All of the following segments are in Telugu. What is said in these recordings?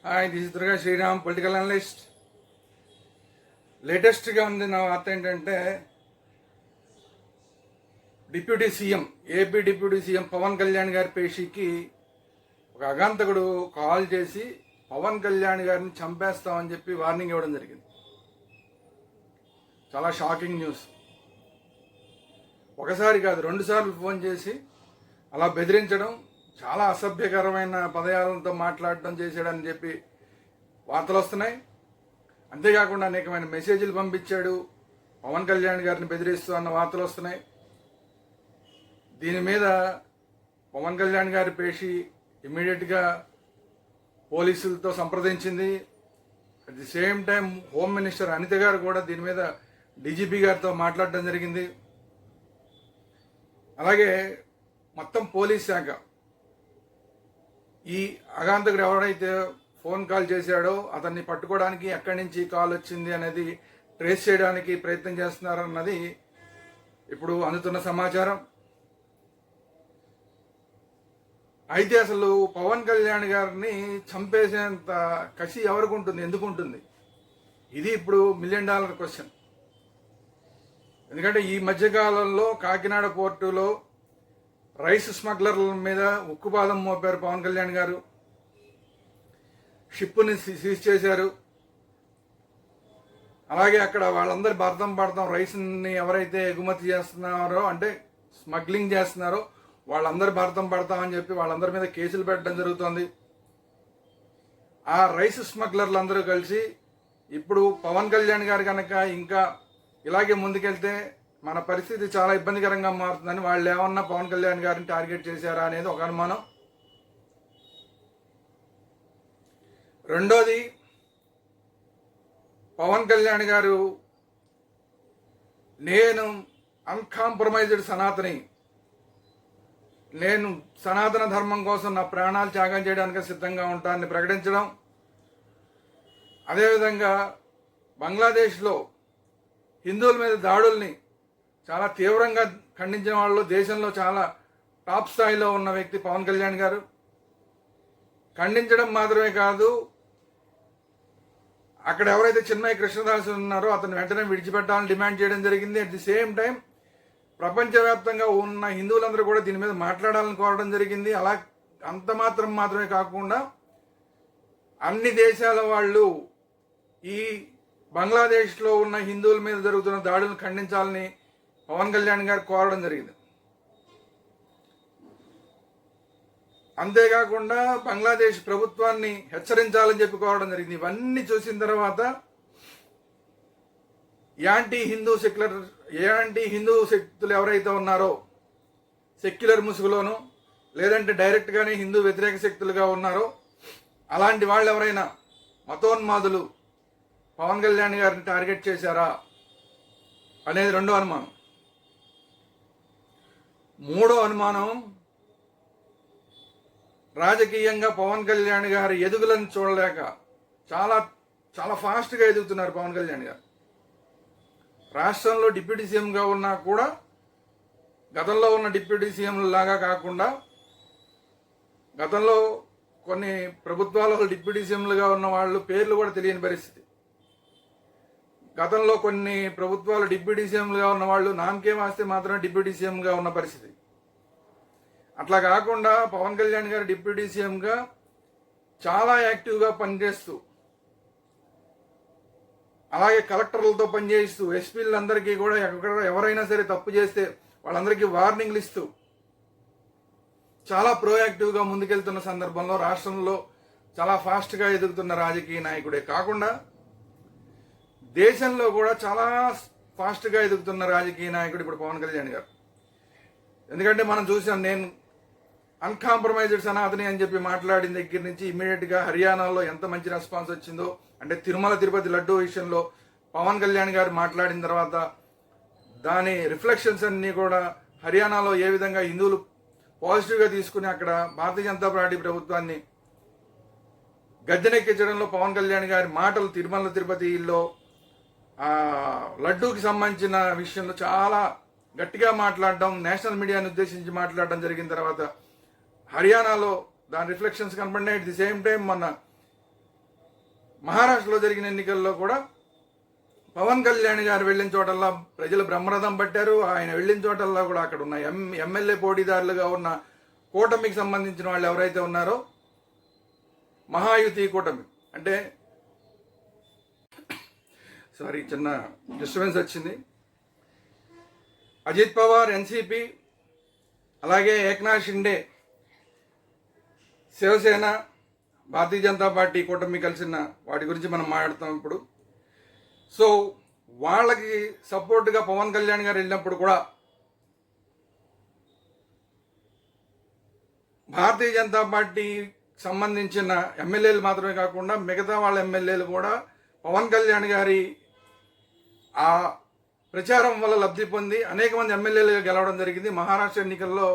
Hi, this is Durga Sriram, political analyst. లేటెస్ట్గా ఉంది నా వార్త ఏంటంటే, AP deputy CM Pawan Kalyan గారి పేషీకి ఒక అగాంతకుడు కాల్ చేసి పవన్ కళ్యాణ్ గారిని చంపేస్తామని చెప్పి వార్నింగ్ ఇవ్వడం జరిగింది. చాలా షాకింగ్ న్యూస్. ఒకసారి కాదు, 2 సార్లు ఫోన్ చేసి అలా బెదిరించడం, చాలా అసభ్యకరమైన పదయాలతో మాట్లాడడం చేశాడని చెప్పి వార్తలు వస్తున్నాయి. అంతేకాకుండా అనేకమైన మెసేజ్లు పంపించాడు పవన్ కళ్యాణ్ గారిని బెదిరిస్తూ అన్న వార్తలు వస్తున్నాయి. దీని మీద పవన్ కళ్యాణ్ గారి పేషి ఇమ్మీడియట్గా పోలీసులతో సంప్రదించింది. At the same time home minister Anitha గారు కూడా దీని మీద డీజీపీ గారితో మాట్లాడడం జరిగింది. అలాగే మొత్తం పోలీస్ శాఖ ఈ అగాంతకుడు ఎవరైతే ఫోన్ కాల్ చేశాడో అతన్ని పట్టుకోవడానికి ఎక్కడి నుంచి కాల్ వచ్చింది అనేది ట్రేస్ చేయడానికి ప్రయత్నం చేస్తున్నారన్నది ఇప్పుడు అందుతున్న సమాచారం. అయితే అసలు పవన్ కళ్యాణ్ గారిని చంపేసేంత కసి ఎవరికి ఉంటుంది, ఎందుకు ఉంటుంది? ఇది ఇప్పుడు $1 మిలియన్ క్వశ్చన్. ఎందుకంటే ఈ మధ్యకాలంలో కాకినాడ పోర్టులో రైస్ స్మగ్లర్ల మీద ఉక్కుపాదం మోపారు పవన్ కళ్యాణ్ గారు. షిప్ని సీజ్ చేశారు. అలాగే అక్కడ వాళ్ళందరి భర్తం రైస్ని ఎవరైతే ఎగుమతి చేస్తున్నారో, అంటే స్మగ్లింగ్ చేస్తున్నారో వాళ్ళందరి భర్తామని చెప్పి వాళ్ళందరి మీద కేసులు పెట్టడం జరుగుతోంది. ఆ రైస్ స్మగ్లర్లందరూ కలిసి ఇప్పుడు పవన్ కళ్యాణ్ గారు కనుక ఇంకా ఇలాగే ముందుకెళ్తే మన పరిస్థితి చాలా ఇబ్బందికరంగా మారుతుందని వాళ్ళు ఏమన్నా పవన్ కళ్యాణ్ గారిని టార్గెట్ చేశారా అనేది ఒక అనుమానం. రెండోది, పవన్ కళ్యాణ్ గారు నేను అన్కాంప్రమైజ్డ్ సనాతని, నేను సనాతన ధర్మం కోసం నా ప్రాణాలు త్యాగం చేయడానికి సిద్ధంగా ఉంటానని ప్రకటించడం, అదేవిధంగా బంగ్లాదేశ్లో హిందువుల మీద దాడుల్ని చాలా తీవ్రంగా ఖండించిన వాళ్ళు దేశంలో చాలా టాప్ స్థాయిలో ఉన్న వ్యక్తి పవన్ కళ్యాణ్ గారు. ఖండించడం మాత్రమే కాదు, అక్కడ ఎవరైతే చిన్మయ కృష్ణదాస్ ఉన్నారో అతను వెంటనే విడిచిపెట్టాలని డిమాండ్ చేయడం జరిగింది. అట్ ది సేమ్ టైం ప్రపంచవ్యాప్తంగా ఉన్న హిందువులందరూ కూడా దీని మీద మాట్లాడాలని కోరడం జరిగింది. అలా అంత మాత్రమే కాకుండా అన్ని దేశాల వాళ్ళు ఈ బంగ్లాదేశ్లో ఉన్న హిందువుల మీద జరుగుతున్న దాడులను ఖండించాలని పవన్ కళ్యాణ్ గారు కోరడం జరిగింది. అంతేకాకుండా బంగ్లాదేశ్ ప్రభుత్వాన్ని హెచ్చరించాలని చెప్పి కోరడం జరిగింది. ఇవన్నీ చూసిన తర్వాత యాంటీ హిందూ శక్తులు ఎవరైతే ఉన్నారో, సెక్యులర్ ముసుగులోనూ లేదంటే డైరెక్ట్గానే హిందూ వ్యతిరేక శక్తులుగా ఉన్నారో అలాంటి వాళ్ళు ఎవరైనా మతోన్మాదులు పవన్ కళ్యాణ్ గారిని టార్గెట్ చేశారా అనేది రెండో అనుమానం. మూడో అనుమానం, రాజకీయంగా పవన్ కళ్యాణ్ గారి ఎదుగులను చూడలేక చాలా చాలా ఫాస్ట్గా ఎదుగుతున్నారు పవన్ కళ్యాణ్ గారు. రాష్ట్రంలో డిప్యూటీ సీఎంగా ఉన్నా కూడా గతంలో ఉన్న డిప్యూటీ సీఎంల లాగా కాకుండా, గతంలో కొన్ని ప్రభుత్వాలలో డిప్యూటీ సీఎంలుగా ఉన్న వాళ్ళు పేర్లు కూడా తెలియని పరిస్థితి. గతంలో కొన్ని ప్రభుత్వాలు డిప్యూటీ సీఎంలుగా ఉన్న వాళ్ళు నామకే వాస్తే మాత్రమే డిప్యూటీ సీఎంగా ఉన్న పరిస్థితి. అట్లా కాకుండా పవన్ కళ్యాణ్ గారు డిప్యూటీ సీఎంగా చాలా యాక్టివ్గా పనిచేస్తూ, అలాగే కలెక్టర్లతో పనిచేస్తూ, ఎస్పీలందరికీ కూడా ఎవరైనా సరే తప్పు చేస్తే వాళ్ళందరికీ వార్నింగ్లు ఇస్తూ చాలా ప్రోయాక్టివ్గా ముందుకెళ్తున్న సందర్భంలో రాష్ట్రంలో చాలా ఫాస్ట్గా ఎదుగుతున్న రాజకీయ నాయకుడే కాకుండా దేశంలో కూడా చాలా ఫాస్ట్గా ఎదుగుతున్న రాజకీయ నాయకుడు ఇప్పుడు పవన్ కళ్యాణ్ గారు. ఎందుకంటే మనం చూసాం, నేను అన్కాంప్రమైజ్డ్ సనాతని అని చెప్పి మాట్లాడిన దగ్గర నుంచి ఇమ్మీడియట్గా హర్యానాలో ఎంత మంచి రెస్పాన్స్ వచ్చిందో, అంటే తిరుమల తిరుపతి లడ్డూ విషయంలో పవన్ కళ్యాణ్ గారు మాట్లాడిన తర్వాత దాని రిఫ్లెక్షన్స్ అన్నీ కూడా హర్యానాలో ఏ విధంగా హిందువులు పాజిటివ్గా తీసుకుని అక్కడ భారతీయ జనతా పార్టీ ప్రభుత్వాన్ని గద్దెనెక్కించడంలో పవన్ కళ్యాణ్ గారి మాటలు తిరుమల తిరుపతిలో లడ్డూకి సంబంధించిన విషయంలో చాలా గట్టిగా మాట్లాడడం, నేషనల్ మీడియాను ఉద్దేశించి మాట్లాడడం జరిగిన తర్వాత హర్యానాలో దాని రిఫ్లెక్షన్స్ కనపడినాయి. అట్ ది సేమ్ టైం మొన్న మహారాష్ట్రలో జరిగిన ఎన్నికల్లో కూడా పవన్ కళ్యాణ్ గారు వెళ్ళిన చోటల్లా ప్రజలు బ్రహ్మరథం పట్టారు. ఆయన వెళ్ళిన చోటల్లా కూడా అక్కడ ఉన్న ఎమ్మెల్యే పోటీదారులుగా ఉన్న కూటమికి సంబంధించిన వాళ్ళు ఎవరైతే ఉన్నారో మహాయుతి కూటమి అంటే చిన్న డిస్టర్బెన్స్ వచ్చింది. అజిత్ పవార్ ఎన్సీపీ, అలాగే ఏక్నాథ్ షిండే శివసేన, భారతీయ జనతా పార్టీ కూటమి కలిసిన వాటి గురించి మనం మాట్లాడుతాం ఇప్పుడు. సో వాళ్ళకి సపోర్ట్గా పవన్ కళ్యాణ్ గారు వెళ్ళినప్పుడు కూడా భారతీయ జనతా పార్టీ సంబంధించిన ఎమ్మెల్యేలు మాత్రమే కాకుండా మిగతా వాళ్ళ ఎమ్మెల్యేలు కూడా పవన్ కళ్యాణ్ గారి ఆ ప్రచారం వల్ల లబ్ధి పొంది అనేక మంది ఎమ్మెల్యేలుగా గెలవడం జరిగింది. మహారాష్ట్ర ఎన్నికల్లో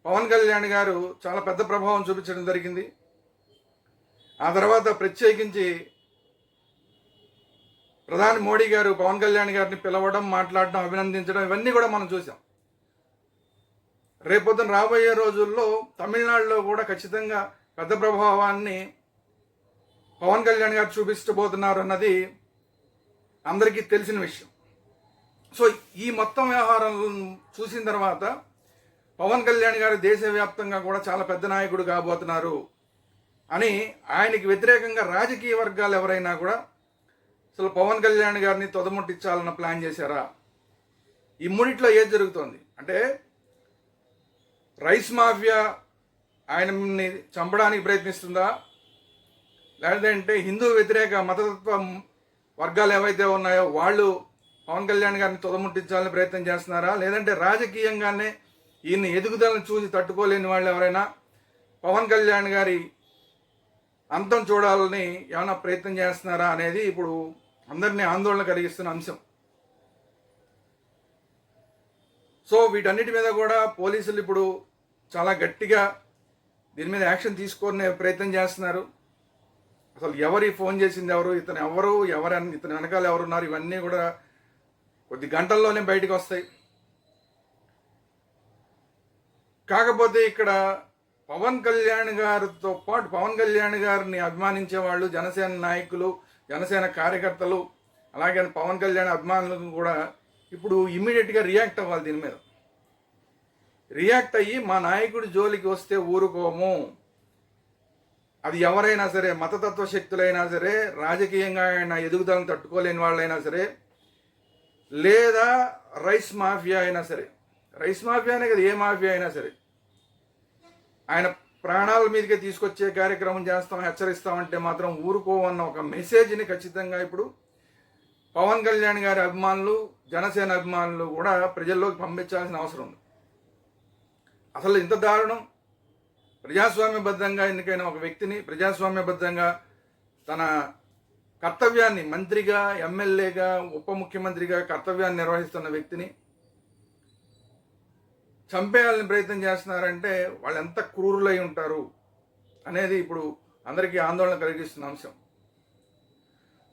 పవన్ కళ్యాణ్ గారు చాలా పెద్ద ప్రభావం చూపించడం జరిగింది. ఆ తర్వాత ప్రత్యేకించి ప్రధాని మోడీ గారు పవన్ కళ్యాణ్ గారిని పిలవడం, మాట్లాడడం, అభినందించడం ఇవన్నీ కూడా మనం చూసాం. రేపొద్దున రాబోయే రోజుల్లో తమిళనాడులో కూడా ఖచ్చితంగా పెద్ద ప్రభావాన్ని పవన్ కళ్యాణ్ గారు చూపించబోతున్నారు అన్నది అందరికీ తెలిసిన విషయం. సో ఈ మొత్తం వ్యవహారం చూసిన తర్వాత పవన్ కళ్యాణ్ గారు దేశవ్యాప్తంగా కూడా చాలా పెద్ద నాయకుడు కాబోతున్నారు అని ఆయనకి వ్యతిరేకంగా రాజకీయ వర్గాలు ఎవరైనా కూడా అసలు పవన్ కళ్యాణ్ గారిని తొదముట్టించాలన్న ప్లాన్ చేశారా? ఈ మూడిట్లో ఏది జరుగుతోంది అంటే రైస్ మాఫియా ఆయన్ని చంపడానికి ప్రయత్నిస్తుందా, లేదంటే హిందూ వ్యతిరేక మతతత్వ వర్గాలు ఏవైతే ఉన్నాయో వాళ్ళు పవన్ కళ్యాణ్ గారిని తొదముట్టించాలని ప్రయత్నం చేస్తున్నారా, లేదంటే రాజకీయంగానే ఈయన ఎదుగుదలను చూసి తట్టుకోలేని వాళ్ళు ఎవరైనా పవన్ కళ్యాణ్ గారి అంతం చూడాలని ఏమైనా ప్రయత్నం చేస్తున్నారా అనేది ఇప్పుడు అందరినీ ఆందోళన కలిగిస్తున్న అంశం. సో వీటన్నిటి మీద కూడా పోలీసులు ఇప్పుడు చాలా గట్టిగా దీని మీద యాక్షన్ తీసుకునే ప్రయత్నం చేస్తున్నారు. అసలు ఎవరి ఫోన్ చేసింది ఎవరు, ఇతను ఎవరు, ఇతని వెనకాల ఎవరున్నారు, ఇవన్నీ కూడా కొద్ది గంటల్లోనే బయటకు వస్తాయి. కాకపోతే ఇక్కడ పవన్ కళ్యాణ్ గారితో పాటు పవన్ కళ్యాణ్ గారిని అభిమానించే వాళ్ళు, జనసేన నాయకులు, జనసేన కార్యకర్తలు, అలాగే పవన్ కళ్యాణ్ అభిమానులకు కూడా ఇప్పుడు ఇమ్మీడియట్గా రియాక్ట్ అవ్వాలి. దీని మీద రియాక్ట్ అయ్యి మా నాయకుడి జోలికి వస్తే ఊరుకోము, అది ఎవరైనా సరే, మతతత్వ శక్తులైనా సరే, రాజకీయంగా ఆయన ఎదుగుదలను తట్టుకోలేని వాళ్ళైనా సరే, లేదా రైస్ మాఫియా అయినా సరే, రైస్ మాఫియానే కదా ఏ మాఫియా అయినా సరే, ఆయన ప్రాణాల మీదకే తీసుకొచ్చే కార్యక్రమం చేస్తాం, హెచ్చరిస్తామంటే మాత్రం ఊరుకోవన్న ఒక మెసేజ్ని ఖచ్చితంగా ఇప్పుడు పవన్ కళ్యాణ్ గారి అభిమానులు, జనసేన అభిమానులు కూడా ప్రజల్లోకి పంపించాల్సిన అవసరం ఉంది. అసలు ఇంత దారుణం, ప్రజాస్వామ్యబద్ధంగా ఎన్నికైన ఒక వ్యక్తిని, ప్రజాస్వామ్యబద్ధంగా తన కర్తవ్యాన్ని మంత్రిగా, ఎమ్మెల్యేగా, ఉప ముఖ్యమంత్రిగా కర్తవ్యాన్ని నిర్వహిస్తున్న వ్యక్తిని చంపేయాలని ప్రయత్నం చేస్తున్నారంటే వాళ్ళు ఎంత క్రూరులై ఉంటారు అనేది ఇప్పుడు అందరికీ ఆందోళన కలిగిస్తున్న అంశం.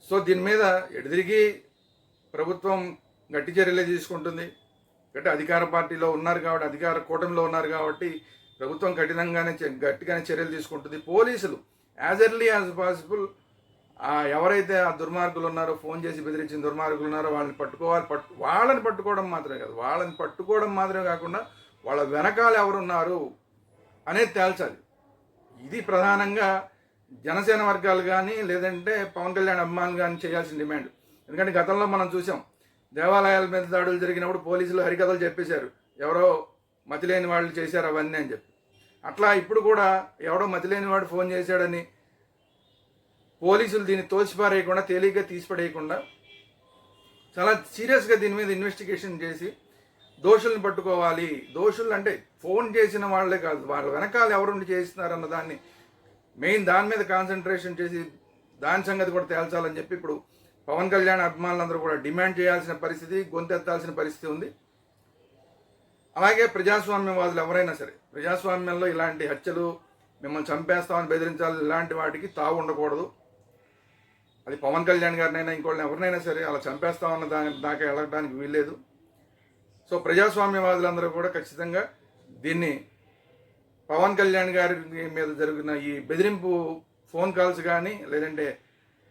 సో దీని మీద ఎటుదిరిగి ప్రభుత్వం గట్టి చర్యలే తీసుకుంటుంది. అంటే అధికార పార్టీలో ఉన్నారు కాబట్టి, అధికార కూటమిలో ఉన్నారు కాబట్టి ప్రభుత్వం గట్టిగానే చర్యలు తీసుకుంటుంది. పోలీసులు యాజ్ ఎర్లీ యాజ్ పాసిబుల్ ఎవరైతే ఆ దుర్మార్గులు ఉన్నారో, ఫోన్ చేసి బెదిరించిన దుర్మార్గులు ఉన్నారో వాళ్ళని పట్టుకోవాలి. వాళ్ళని పట్టుకోవడం మాత్రమే కాదు, వాళ్ళని పట్టుకోవడం మాత్రమే కాకుండా వాళ్ళ వెనకాల ఎవరున్నారు అనేది తేల్చాలి. ఇది ప్రధానంగా జనసేన వర్గాలు కానీ, లేదంటే పవన్ కళ్యాణ్ అభిమానులు కానీ చేయాల్సిన డిమాండ్. ఎందుకంటే గతంలో మనం చూసాం, దేవాలయాల మీద దాడులు జరిగినప్పుడు పోలీసులు హరికథలు చెప్పేశారు, ఎవరో మతిలేని వాళ్ళు చేశారు అవన్నీ అని చెప్పి. అట్లా ఇప్పుడు కూడా ఎవడో మతిలేని వాడు ఫోన్ చేశాడని పోలీసులు దీన్ని తోసిపారేయకుండా, తేలిగ్గా తీసిపడేయకుండా చాలా సీరియస్గా దీని మీద ఇన్వెస్టిగేషన్ చేసి దోషుల్ని పట్టుకోవాలి. దోషులు అంటే ఫోన్ చేసిన వాళ్ళే కాదు, వాళ్ళ వెనకాల ఎవరుండి చేస్తున్నారన్న దాన్ని మెయిన్ దాని మీద కాన్సన్ట్రేషన్ చేసి దాని సంగతి కూడా తేల్చాలని చెప్పి ఇప్పుడు పవన్ కళ్యాణ్ అభిమానులందరూ కూడా డిమాండ్ చేయాల్సిన పరిస్థితి, గొంతెత్తాల్సిన పరిస్థితి ఉంది. అలాగే ప్రజాస్వామ్యవాదులు ఎవరైనా సరే, ప్రజాస్వామ్యంలో ఇలాంటి హత్యలు, మిమ్మల్ని చంపేస్తామని బెదిరించాలి, ఇలాంటి వాటికి తావు ఉండకూడదు. అది పవన్ కళ్యాణ్ గారినైనా ఇంకోళ్ళని ఎవరినైనా సరే అలా చంపేస్తామన్న దాకా వెళ్ళడానికి వీల్లేదు. సో ప్రజాస్వామ్యవాదులందరూ కూడా ఖచ్చితంగా దీన్ని పవన్ కళ్యాణ్ గారి మీద జరిగిన ఈ బెదిరింపు ఫోన్ కాల్స్ కానీ, లేదంటే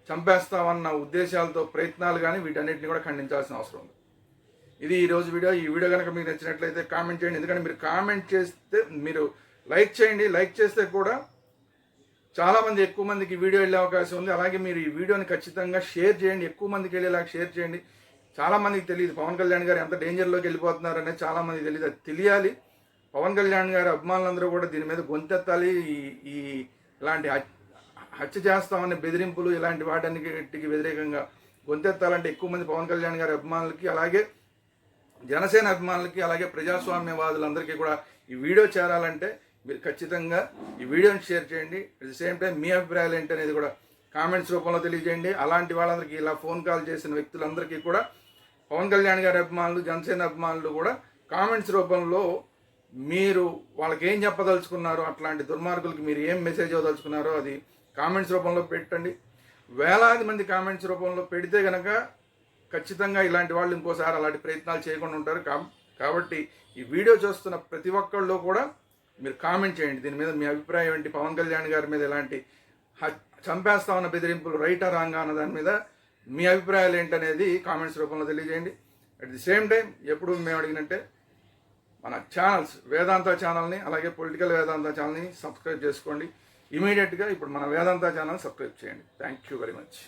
చంపేస్తామన్న ఉద్దేశాలతో ప్రయత్నాలు కానీ వీటన్నిటిని కూడా ఖండించాల్సిన అవసరం ఉంది. ఇది ఈరోజు వీడియో. ఈ వీడియో కనుక మీకు నచ్చినట్లయితే కామెంట్ చేయండి. ఎందుకంటే మీరు కామెంట్ చేస్తే, మీరు లైక్ చేయండి. లైక్ చేస్తే కూడా చాలామంది, ఎక్కువ మందికి వీడియో వెళ్ళే అవకాశం ఉంది. అలాగే మీరు ఈ వీడియోని ఖచ్చితంగా షేర్ చేయండి, ఎక్కువ మందికి వెళ్ళేలాగా షేర్ చేయండి. చాలామందికి తెలియదు పవన్ కళ్యాణ్ గారు ఎంత డేంజర్లోకి వెళ్ళిపోతున్నారు అనేది చాలామందికి తెలియదు. అది తెలియాలి. పవన్ కళ్యాణ్ గారి అభిమానులందరూ కూడా దీని మీద గొంతెత్తాలి. ఈ ఇలాంటి హత్య చేస్తామనే బెదిరింపులు, ఇలాంటి వాటన్నిటికి వ్యతిరేకంగా గొంతెత్తాలంటే ఎక్కువ మంది పవన్ కళ్యాణ్ గారి అభిమానులకి, అలాగే జనసేన అభిమానులకి, అలాగే ప్రజాస్వామ్యవాదులందరికీ కూడా ఈ వీడియో చేరాలంటే మీరు ఖచ్చితంగా ఈ వీడియోని షేర్ చేయండి. అట్ ది సేమ్ టైం మీ అభిప్రాయాలు ఏంటి అనేది కూడా కామెంట్స్ రూపంలో తెలియజేయండి. అలాంటి వాళ్ళందరికీ, ఇలా ఫోన్ కాల్ చేసిన వ్యక్తులందరికీ కూడా, పవన్ కళ్యాణ్ గారి అభిమానులు, జనసేన అభిమానులు కూడా కామెంట్స్ రూపంలో మీరు వాళ్ళకి ఏం చెప్పదలుచుకున్నారో, అట్లాంటి దుర్మార్గులకి మీరు ఏం మెసేజ్ ఇవ్వదలుచుకున్నారో అది కామెంట్స్ రూపంలో పెట్టండి. వేలాది మంది కామెంట్స్ రూపంలో పెడితే కనుక ఖచ్చితంగా ఇలాంటి వాళ్ళు ఇంకోసారి అలాంటి ప్రయత్నాలు చేయకుండా ఉంటారు. కాబట్టి ఈ వీడియో చూస్తున్న ప్రతి ఒక్కళ్ళు కూడా మీరు కామెంట్ చేయండి. దీని మీద మీ అభిప్రాయం ఏంటి? పవన్ కళ్యాణ్ గారి మీద ఇలాంటి చంపేస్తామన్న బెదిరింపులు రైటా రాంగా అన్న దాని మీద మీ అభిప్రాయాలు ఏంటనేది కామెంట్స్ రూపంలో తెలియజేయండి. అట్ ది సేమ్ టైం ఎప్పుడు మేము అడిగినట్టే మన ఛానల్స్, వేదాంత ఛానల్ని, అలాగే పొలిటికల్ వేదాంత ఛానల్ని సబ్స్క్రైబ్ చేసుకోండి. ఇమీడియట్గా ఇప్పుడు మన వేదాంత ఛానల్ సబ్స్క్రైబ్ చేయండి. Thank you very much.